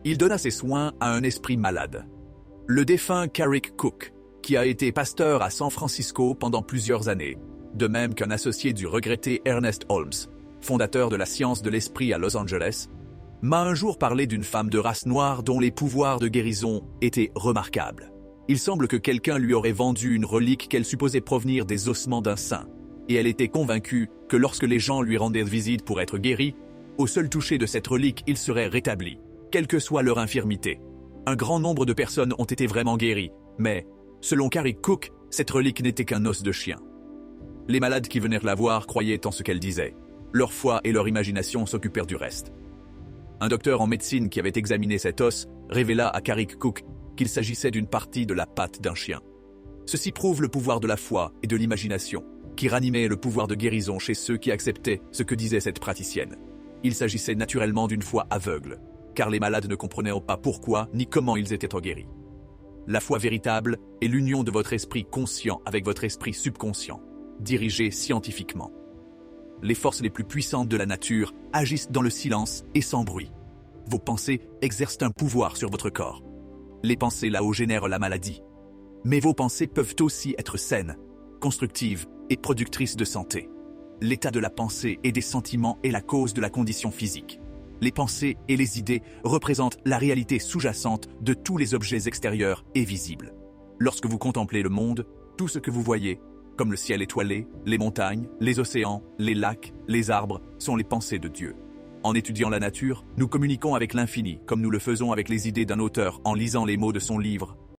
Il donna ses soins à un esprit malade. Le défunt Carrick Cook, qui a été pasteur à San Francisco pendant plusieurs années, de même qu'un associé du regretté Ernest Holmes, fondateur de la science de l'esprit à Los Angeles, m'a un jour parlé d'une femme de race noire dont les pouvoirs de guérison étaient remarquables. Il semble que quelqu'un lui aurait vendu une relique qu'elle supposait provenir des ossements d'un saint, et elle était convaincue que lorsque les gens lui rendaient visite pour être guéris, au seul toucher de cette relique, ils seraient rétablis, quelle que soit leur infirmité. Un grand nombre de personnes ont été vraiment guéries, mais, selon Carrick Cook, cette relique n'était qu'un os de chien. Les malades qui venaient la voir croyaient en ce qu'elle disait. Leur foi et leur imagination s'occupèrent du reste. Un docteur en médecine qui avait examiné cet os révéla à Carrick Cook qu'il s'agissait d'une partie de la patte d'un chien. Ceci prouve le pouvoir de la foi et de l'imagination, qui ranimait le pouvoir de guérison chez ceux qui acceptaient ce que disait cette praticienne. Il s'agissait naturellement d'une foi aveugle, car les malades ne comprenaient pas pourquoi ni comment ils étaient guéris. La foi véritable est l'union de votre esprit conscient avec votre esprit subconscient, dirigé scientifiquement. Les forces les plus puissantes de la nature agissent dans le silence et sans bruit. Vos pensées exercent un pouvoir sur votre corps. Les pensées là-haut génèrent la maladie. Mais vos pensées peuvent aussi être saines, constructives et productrices de santé. L'état de la pensée et des sentiments est la cause de la condition physique. Les pensées et les idées représentent la réalité sous-jacente de tous les objets extérieurs et visibles. Lorsque vous contemplez le monde, tout ce que vous voyez, comme le ciel étoilé, les montagnes, les océans, les lacs, les arbres, sont les pensées de Dieu. En étudiant la nature, nous communiquons avec l'infini, comme nous le faisons avec les idées d'un auteur en lisant les mots de son livre,